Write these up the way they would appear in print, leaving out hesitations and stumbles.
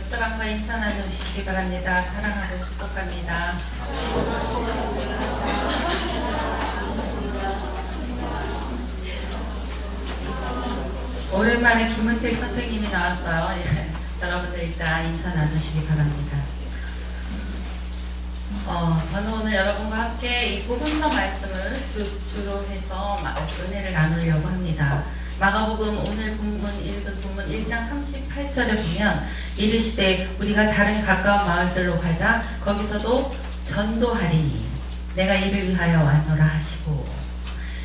사람과 인사 나누시기 바랍니다. 사랑하고 축복합니다. 오랜만에 김은택 선생님이 나왔어요. 여러분들 일단 인사 나누시기 바랍니다. 저는 오늘 여러분과 함께 이 복음서 말씀을 주로 해서 은혜를 나누려고 합니다. 마가복음 오늘 읽은 본문 1장 38절에 보면 이르시되 우리가 다른 가까운 마을들로 가자 거기서도 전도하리니 내가 이를 위하여 왔노라 하시고,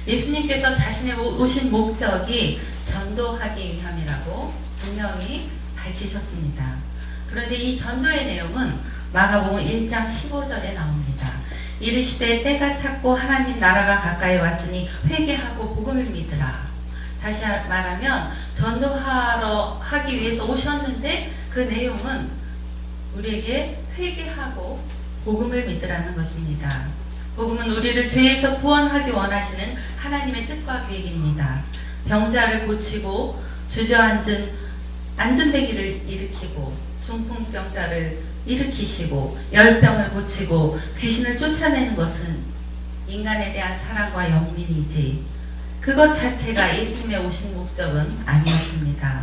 예수님께서 자신의 오신 목적이 전도하기 위함이라고 분명히 밝히셨습니다. 그런데 이 전도의 내용은 마가복음 1장 15절에 나옵니다. 이르시되 때가 찼고 하나님 나라가 가까이 왔으니 회개하고 복음을 믿으라. 다시 말하면 전도하러 하기 위해서 오셨는데 그 내용은 우리에게 회개하고 복음을 믿으라는 것입니다. 복음은 우리를 죄에서 구원하기 원하시는 하나님의 뜻과 계획입니다. 병자를 고치고 주저앉은 안전배기를 일으키고 중풍병자를 일으키시고 열병을 고치고 귀신을 쫓아내는 것은 인간에 대한 사랑과 연민이지 그것 자체가 예수님의 오신 목적은 아니었습니다.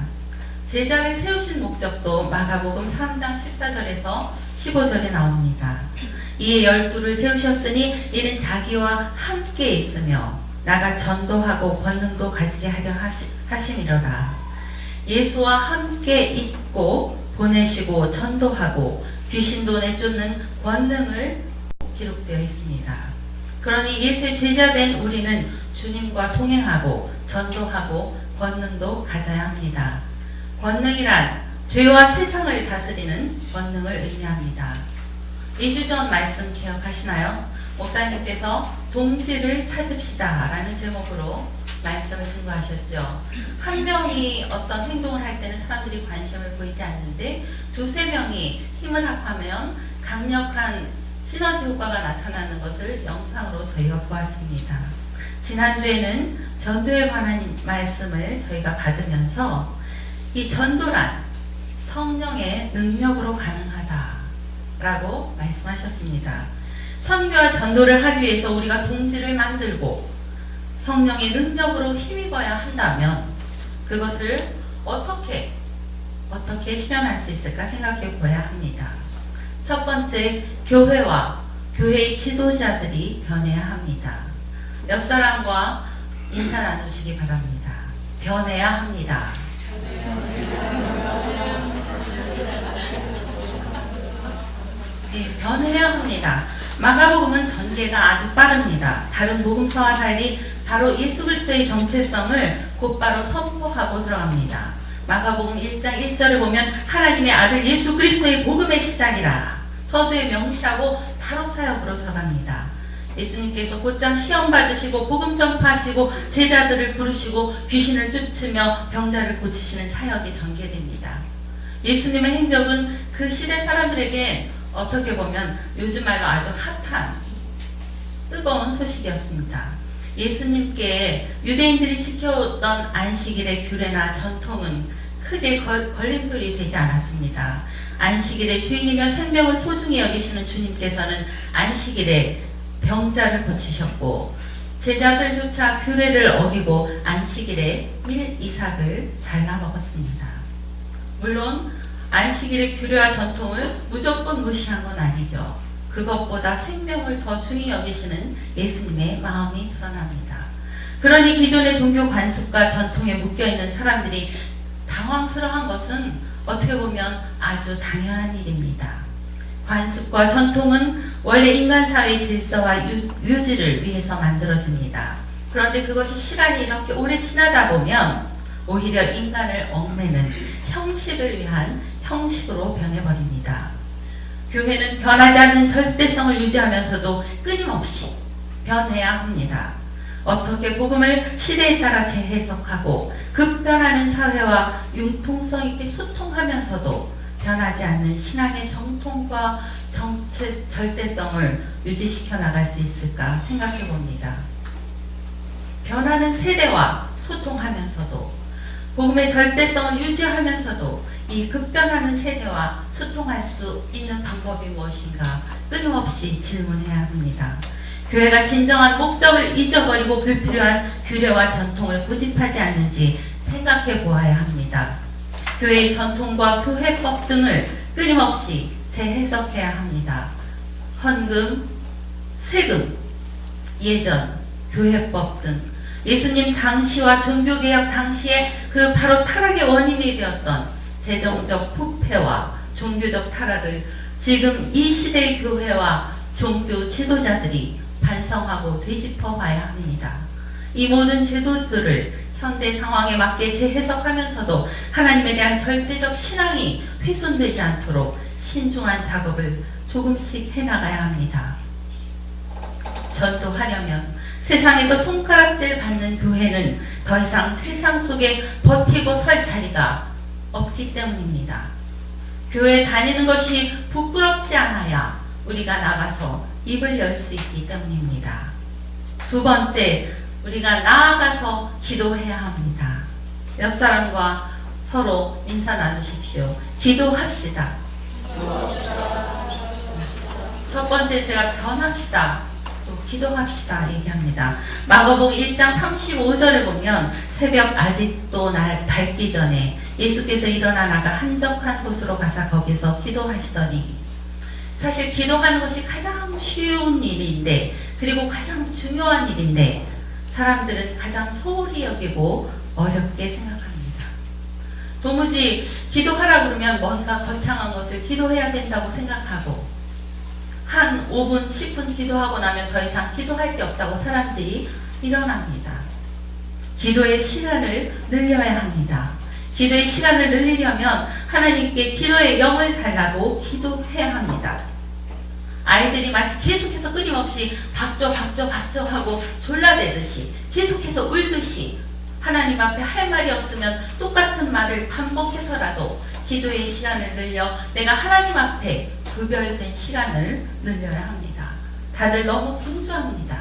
제자를 세우신 목적도 마가복음 3장 14절에서 15절에 나옵니다. 이에 12를 세우셨으니 이는 자기와 함께 있으며 나가 전도하고 권능도 가지게 하려 하심이로라. 예수와 함께 있고 보내시고 전도하고 귀신도 내쫓는 권능을 기록되어 있습니다. 그러니 예수의 제자된 우리는 주님과 동행하고 전도하고 권능도 가져야 합니다. 권능이란 죄와 세상을 다스리는 권능을 의미합니다. 2주 전 말씀 기억하시나요? 목사님께서 동지를 찾읍시다 라는 제목으로 말씀을 증거하셨죠. 한 명이 어떤 행동을 할 때는 사람들이 관심을 보이지 않는데 두세 명이 힘을 합하면 강력한 시너지 효과가 나타나는 것을 영상으로 저희가 보았습니다. 지난주에는 전도에 관한 말씀을 저희가 받으면서 이 전도란 성령의 능력으로 가능하다라고 말씀하셨습니다. 선교와 전도를 하기 위해서 우리가 동지를 만들고 성령의 능력으로 힘입어야 한다면 그것을 어떻게 실현할 수 있을까 생각해 보아야 합니다. 첫 번째, 교회와 교회의 지도자들이 변해야 합니다. 옆 사람과 인사 나누시기 바랍니다. 변해야 합니다. 네, 변해야 합니다. 마가복음은 전개가 아주 빠릅니다. 다른 복음서와 달리 바로 예수 그리스도의 정체성을 곧바로 선포하고 들어갑니다. 마가복음 1장 1절을 보면 하나님의 아들 예수 그리스도의 복음의 시작이라 서두에 명시하고 바로 사역으로 들어갑니다. 예수님께서 곧장 시험 받으시고 복음 전파하시고 제자들을 부르시고 귀신을 쫓으며 병자를 고치시는 사역이 전개됩니다. 예수님의 행적은 그 시대 사람들에게 어떻게 보면 요즘 말로 아주 핫한 뜨거운 소식이었습니다. 예수님께 유대인들이 지켜오던 안식일의 규례나 전통은 크게 걸림돌이 되지 않았습니다. 안식일의 주인이며 생명을 소중히 여기시는 주님께서는 안식일에 병자를 고치셨고 제자들조차 규례를 어기고 안식일에 밀이삭을 잘라 먹었습니다. 물론 안식일의 규례와 전통을 무조건 무시한 건 아니죠. 그것보다 생명을 더 중히 여기시는 예수님의 마음이 드러납니다. 그러니 기존의 종교 관습과 전통에 묶여있는 사람들이 당황스러운 것은 어떻게 보면 아주 당연한 일입니다. 관습과 전통은 원래 인간 사회의 질서와 유지를 위해서 만들어집니다. 그런데 그것이 시간이 이렇게 오래 지나다 보면 오히려 인간을 얽매는 형식을 위한 형식으로 변해버립니다. 교회는 변하지 않는 절대성을 유지하면서도 끊임없이 변해야 합니다. 어떻게 복음을 시대에 따라 재해석하고 급변하는 사회와 융통성 있게 소통하면서도 변하지 않는 신앙의 정통과 절대성을 유지시켜 나갈 수 있을까 생각해 봅니다. 변하는 세대와 소통하면서도 복음의 절대성을 유지하면서도 이 급변하는 세대와 소통할 수 있는 방법이 무엇인가 끊임없이 질문해야 합니다. 교회가 진정한 목적을 잊어버리고 불필요한 규례와 전통을 고집하지 않는지 생각해 보아야 합니다. 교회의 전통과 교회법 등을 끊임없이 재해석해야 합니다. 헌금, 세금, 예전, 교회법 등 예수님 당시와 종교개혁 당시에 그 바로 타락의 원인이 되었던 재정적 부패와 종교적 타락을 지금 이 시대의 교회와 종교 지도자들이 반성하고 되짚어 봐야 합니다. 이 모든 제도들을 현대 상황에 맞게 재해석하면서도 하나님에 대한 절대적 신앙이 훼손되지 않도록 신중한 작업을 조금씩 해나가야 합니다. 전도하려면 세상에서 손가락질 받는 교회는 더 이상 세상 속에 버티고 설 자리가 없기 때문입니다. 교회 다니는 것이 부끄럽지 않아야 우리가 나가서 입을 열 수 있기 때문입니다. 두 번째, 우리가 나아가서 기도해야 합니다. 옆 사람과 서로 인사 나누십시오. 기도합시다. 첫 번째 제가 변합시다. 또 기도합시다 얘기합니다. 마가복음 1장 35절을 보면 새벽 아직도 날 밝기 전에 예수께서 일어나 나가 한적한 곳으로 가서 거기서 기도하시더니, 사실 기도하는 것이 가장 쉬운 일인데 그리고 가장 중요한 일인데 사람들은 가장 소홀히 여기고 어렵게 생각합니다. 도무지 기도하라 그러면 뭔가 거창한 것을 기도해야 된다고 생각하고 한 5분, 10분 기도하고 나면 더 이상 기도할 게 없다고 사람들이 일어납니다. 기도의 시간을 늘려야 합니다. 기도의 시간을 늘리려면 하나님께 기도의 영을 달라고 기도해야 합니다. 아이들이 마치 계속해서 끊임없이 박조 하고 졸라대듯이 계속해서 울듯이 하나님 앞에 할 말이 없으면 똑같은 말을 반복해서라도 기도의 시간을 늘려 내가 하나님 앞에 구별된 시간을 늘려야 합니다. 다들 너무 분주합니다.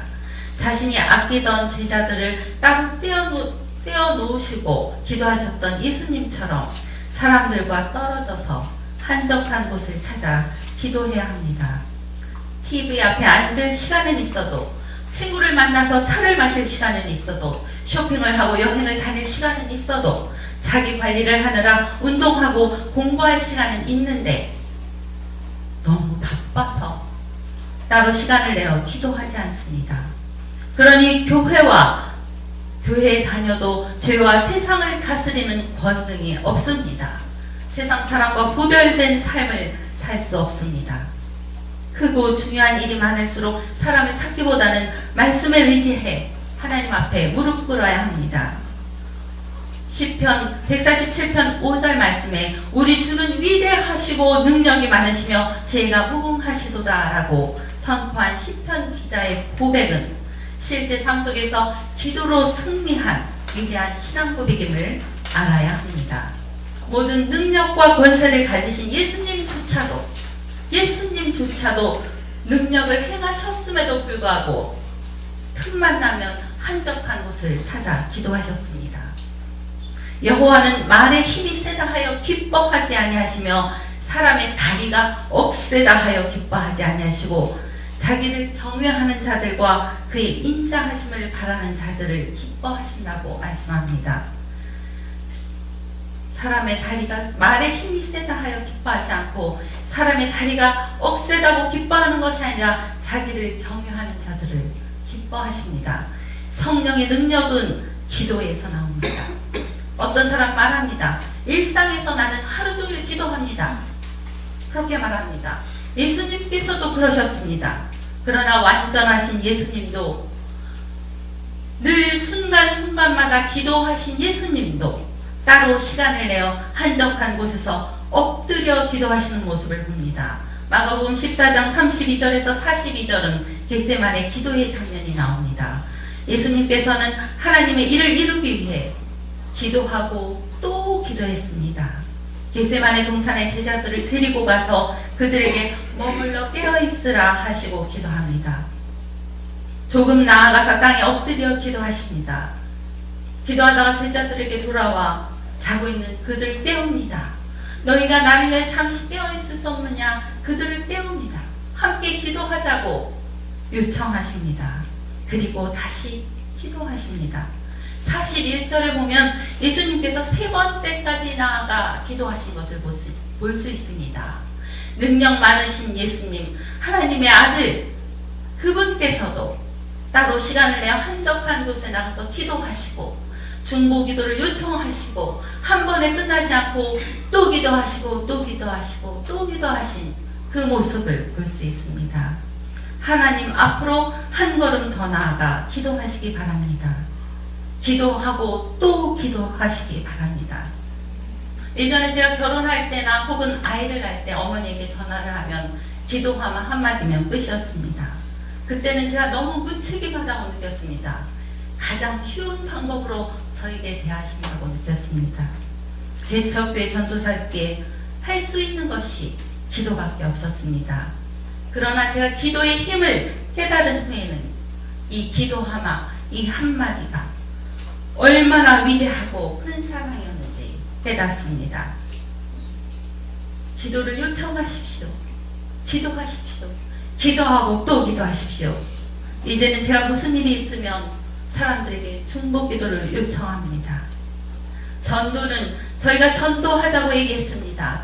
자신이 아끼던 제자들을 따로 떼어놓으시고 기도하셨던 예수님처럼 사람들과 떨어져서 한적한 곳을 찾아 기도해야 합니다. TV 앞에 앉을 시간은 있어도, 친구를 만나서 차를 마실 시간은 있어도, 쇼핑을 하고 여행을 다닐 시간은 있어도, 자기 관리를 하느라 운동하고 공부할 시간은 있는데 너무 바빠서 따로 시간을 내어 기도하지 않습니다. 그러니 교회에 다녀도 죄와 세상을 다스리는 권능이 없습니다. 세상 사람과 구별된 삶을 살 수 없습니다. 크고 중요한 일이 많을수록 사람을 찾기보다는 말씀에 의지해 하나님 앞에 무릎 꿇어야 합니다. 시편 147편 5절 말씀에 우리 주는 위대하시고 능력이 많으시며 지혜가 무궁하시도다 라고 선포한 시편 기자의 고백은 실제 삶 속에서 기도로 승리한 위대한 신앙 고백임을 알아야 합니다. 모든 능력과 권세를 가지신 예수님조차도 능력을 행하셨음에도 불구하고 틈만 나면 한적한 곳을 찾아 기도하셨습니다. 여호와는 말에 힘이 세다 하여 기뻐하지 아니하시며 사람의 다리가 억세다 하여 기뻐하지 아니하시고 자기를 경외하는 자들과 그의 인자하심을 바라는 자들을 기뻐하신다고 말씀합니다. 사람의 다리가 말에 힘이 세다 하여 기뻐하지 않고 사람의 다리가 억세다고 기뻐하는 것이 아니라 자기를 경외하는 자들을 기뻐하십니다. 성령의 능력은 기도에서 나옵니다. 어떤 사람 말합니다. 일상에서 나는 하루 종일 기도합니다. 그렇게 말합니다. 예수님께서도 그러셨습니다. 그러나 완전하신 예수님도, 늘 순간순간마다 기도하신 예수님도 따로 시간을 내어 한적한 곳에서 엎드려 기도하시는 모습을 봅니다. 마가복음 14장 32절에서 42절은 겟세마네 기도의 장면이 나옵니다. 예수님께서는 하나님의 일을 이루기 위해 기도하고 또 기도했습니다. 겟세마네 동산의 제자들을 데리고 가서 그들에게 머물러 깨어있으라 하시고 기도합니다. 조금 나아가서 땅에 엎드려 기도하십니다. 기도하다가 제자들에게 돌아와 자고 있는 그들을 깨웁니다. 너희가 나를 위해 잠시 깨어있을 수 없느냐? 그들을 깨웁니다. 함께 기도하자고 요청하십니다. 그리고 다시 기도하십니다. 41절에 보면 예수님께서 세 번째까지 나아가 기도하신 것을 볼 수 있습니다. 능력 많으신 예수님, 하나님의 아들, 그분께서도 따로 시간을 내어 한적한 곳에 나가서 기도하시고 중보 기도를 요청하시고 한 번에 끝나지 않고 또 기도하시고 또 기도하시고 또 기도하신 그 모습을 볼 수 있습니다. 하나님 앞으로 한 걸음 더 나아가 기도하시기 바랍니다. 기도하고 또 기도하시기 바랍니다. 예전에 제가 결혼할 때나 혹은 아이를 낳을 때 어머니에게 전화를 하면 기도하면 한마디면 끝이었습니다. 그때는 제가 너무 무책임하다고 느꼈습니다. 가장 쉬운 방법으로 저에게 대하신다고 느꼈습니다. 개척교회 전도사께 할 수 있는 것이 기도밖에 없었습니다. 그러나 제가 기도의 힘을 깨달은 후에는 이 기도하마, 이 한마디가 얼마나 위대하고 큰 사랑이었는지 깨닫습니다. 기도를 요청하십시오. 기도하십시오. 기도하고 또 기도하십시오. 이제는 제가 무슨 일이 있으면 사람들에게 중보 기도를 요청합니다. 전도는 저희가 전도하자고 얘기했습니다.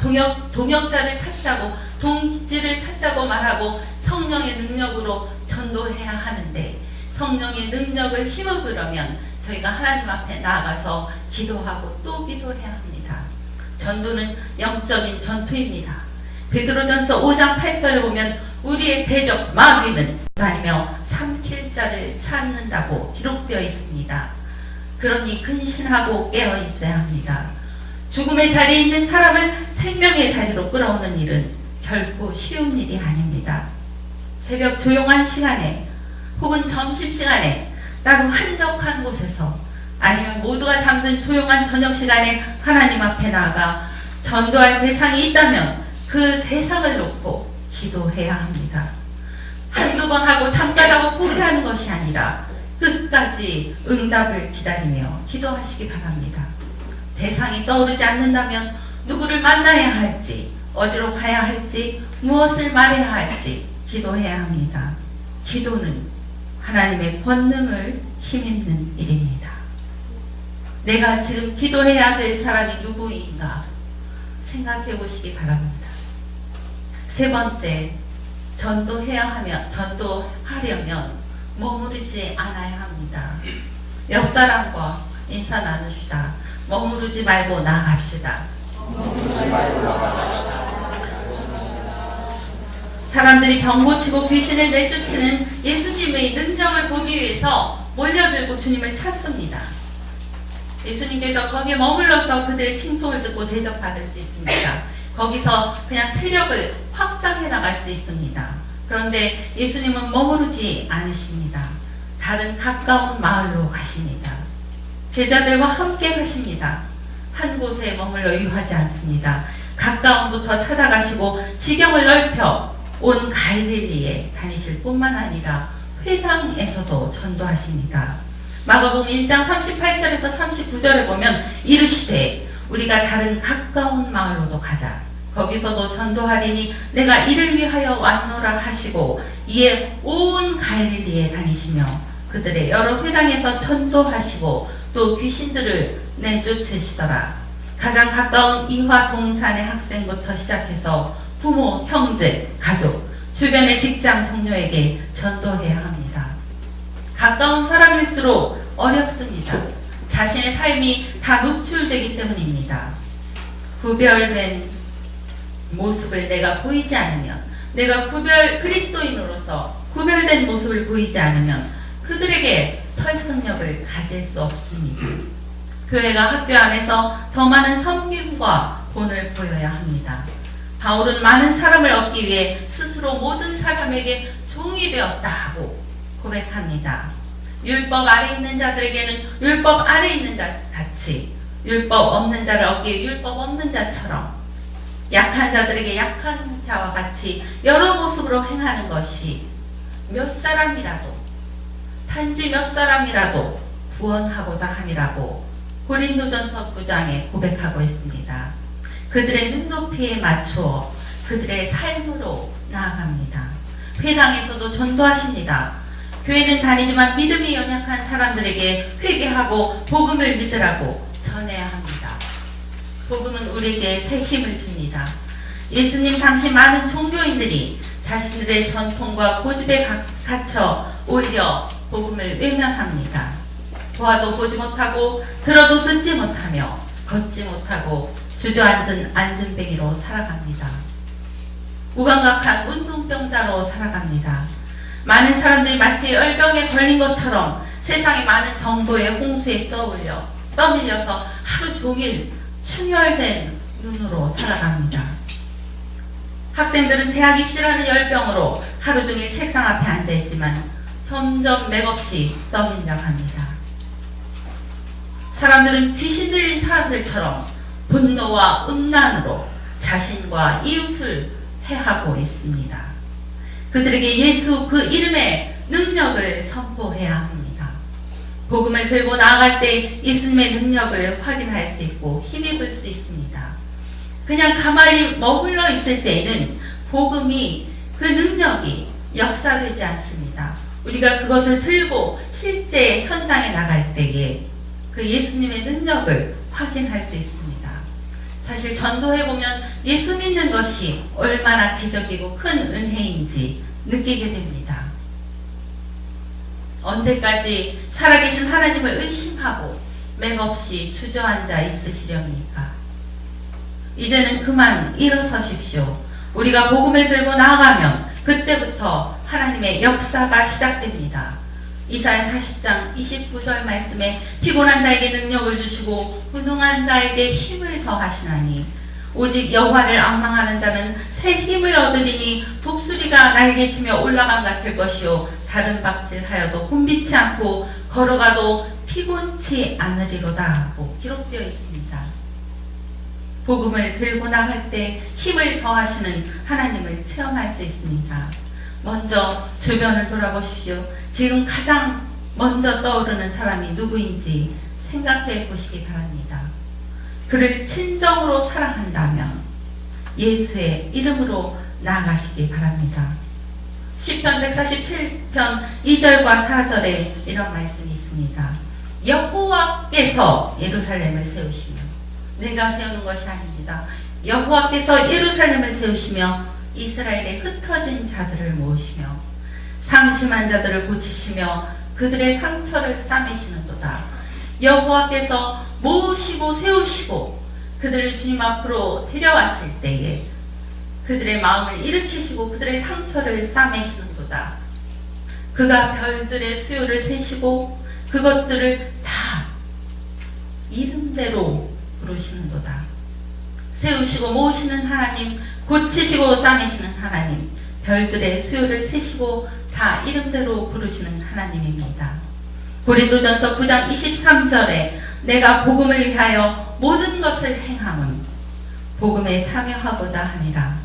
동역자를 찾자고, 동지를 찾자고 말하고 성령의 능력으로 전도해야 하는데, 성령의 능력을 힘입으려면 저희가 하나님 앞에 나아가서 기도하고 또 기도해야 합니다. 전도는 영적인 전투입니다. 베드로전서 5장 8절에 보면 우리의 대적 마귀는 다니며 삼킬 자를 찾는다고 기록되어 있습니다. 그러니 근신하고 깨어 있어야 합니다. 죽음의 자리에 있는 사람을 생명의 자리로 끌어오는 일은 결코 쉬운 일이 아닙니다. 새벽 조용한 시간에 혹은 점심시간에 따로 한적한 곳에서 아니면 모두가 잠든 조용한 저녁시간에 하나님 앞에 나아가 전도할 대상이 있다면 그 대상을 놓고 기도해야 합니다. 한두 번 하고 잠깐 하고 포기하는 것이 아니라 끝까지 응답을 기다리며 기도하시기 바랍니다. 대상이 떠오르지 않는다면 누구를 만나야 할지, 어디로 가야 할지, 무엇을 말해야 할지 기도해야 합니다. 기도는 하나님의 권능을 힘입는 일입니다. 내가 지금 기도해야 될 사람이 누구인가 생각해 보시기 바랍니다. 세 번째, 전도하려면 머무르지 않아야 합니다. 옆 사람과 인사 나누시다. 머무르지 말고 나아갑시다. 사람들이 병 고치고 귀신을 내쫓는 예수님의 능력을 보기 위해서 몰려들고 주님을 찾습니다. 예수님께서 거기에 머물러서 그들의 칭송을 듣고 대접받을 수 있습니다. 거기서 그냥 세력을 확장해 나갈 수 있습니다. 그런데 예수님은 머무르지 않으십니다. 다른 가까운 마을로 가십니다. 제자들과 함께 가십니다. 한 곳에 머물러 유하지 않습니다. 가까움부터 찾아가시고 지경을 넓혀 온 갈릴리에 다니실 뿐만 아니라 회당에서도 전도하십니다. 마가복음 1장 38절에서 39절에 보면 이르시되 우리가 다른 가까운 마을로도 가자. 거기서도 전도하리니 내가 이를 위하여 왔노라 하시고 이에 온 갈릴리에 다니시며 그들의 여러 회당에서 전도하시고 또 귀신들을 내쫓으시더라. 가장 가까운 이화 동산의 학생부터 시작해서 부모, 형제, 가족, 주변의 직장 동료에게 전도해야 합니다. 가까운 사람일수록 어렵습니다. 자신의 삶이 다 노출되기 때문입니다. 구별된 모습을 내가 보이지 않으면, 내가 그리스도인으로서 구별된 모습을 보이지 않으면 그들에게 설득력을 가질 수 없습니다. 교회가 학교 안에서 더 많은 섬김과 본을 보여야 합니다. 바울은 많은 사람을 얻기 위해 스스로 모든 사람에게 종이 되었다 하고 고백합니다. 율법 아래 있는 자들에게는 율법 아래 있는 자 같이, 율법 없는 자를 얻기 위해 율법 없는 자처럼, 약한 자들에게 약한 자와 같이 여러 모습으로 행하는 것이 몇 사람이라도, 단지 몇 사람이라도 구원하고자 함이라고 고린도전서 9장에 고백하고 있습니다. 그들의 눈높이에 맞추어 그들의 삶으로 나아갑니다. 회당에서도 전도하십니다. 교회는 다니지만 믿음이 연약한 사람들에게 회개하고 복음을 믿으라고 전해야 합니다. 복음은 우리에게 새 힘을 줍니다. 예수님 당시 많은 종교인들이 자신들의 전통과 고집에 갇혀 오히려 복음을 외면합니다. 보아도 보지 못하고 들어도 듣지 못하며 걷지 못하고 주저앉은 안진뱅이로 살아갑니다. 무감각한 운동병자로 살아갑니다. 많은 사람들이 마치 열병에 걸린 것처럼 세상의 많은 정보의 홍수에 떠밀려서 하루 종일 충혈된 눈으로 살아갑니다. 학생들은 대학 입시라는 열병으로 하루 종일 책상 앞에 앉아있지만 점점 맥없이 떠밀려갑니다. 사람들은 귀신 들린 사람들처럼 분노와 음란으로 자신과 이웃을 해하고 있습니다. 그들에게 예수 그 이름의 능력을 선포해야 합니다. 복음을 들고 나아갈 때 예수님의 능력을 확인할 수 있고 힘입을 수 있습니다. 그냥 가만히 머물러 있을 때에는 복음이 그 능력이 역사되지 않습니다. 우리가 그것을 들고 실제 현장에 나갈 때에 그 예수님의 능력을 확인할 수 있습니다. 사실 전도해보면 예수 믿는 것이 얼마나 기적이고 큰 은혜인지 느끼게 됩니다. 언제까지 살아계신 하나님을 의심하고 맥없이 주저앉아 있으시렵니까? 이제는 그만 일어서십시오. 우리가 복음을 들고 나아가면 그때부터 하나님의 역사가 시작됩니다. 이사야 40장 29절 말씀에 피곤한 자에게 능력을 주시고 무능한 자에게 힘을 더하시나니 오직 여호와를 앙망하는 자는 새 힘을 얻으리니 독수리가 날개치며 올라감 같을 것이요 다른 박질하여도 곤비치 않고 걸어가도 피곤치 않으리로다 하고 기록되어 있습니다. 복음을 들고 나갈 때 힘을 더하시는 하나님을 체험할 수 있습니다. 먼저 주변을 돌아보십시오. 지금 가장 먼저 떠오르는 사람이 누구인지 생각해 보시기 바랍니다. 그를 친정으로 사랑한다면 예수의 이름으로 나아가시기 바랍니다. 시편 147편 2절과 4절에 이런 말씀이 있습니다. 여호와께서 예루살렘을 세우시며, 내가 세우는 것이 아닙니다. 여호와께서 예루살렘을 세우시며 이스라엘의 흩어진 자들을 모으시며 상심한 자들을 고치시며 그들의 상처를 싸매시는도다. 여호와께서 모으시고 세우시고 그들을 주님 앞으로 데려왔을 때에 그들의 마음을 일으키시고 그들의 상처를 싸매시는도다. 그가 별들의 수요를 세시고 그것들을 다 이름대로 부르시는도다. 세우시고 모으시는 하나님, 고치시고 싸매시는 하나님, 별들의 수요를 세시고 다 이름대로 부르시는 하나님입니다. 고린도전서 9장 23절에 내가 복음을 위하여 모든 것을 행함은 복음에 참여하고자 함이라.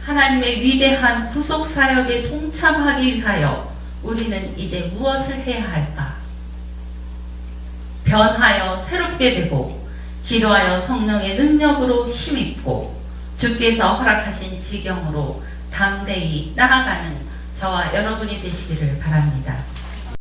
하나님의 위대한 구속 사역에 동참하기 위하여 우리는 이제 무엇을 해야 할까? 변하여 새롭게 되고 기도하여 성령의 능력으로 힘입고 주께서 허락하신 지경으로 담대히 나아가는 저와 여러분이 되시기를 바랍니다.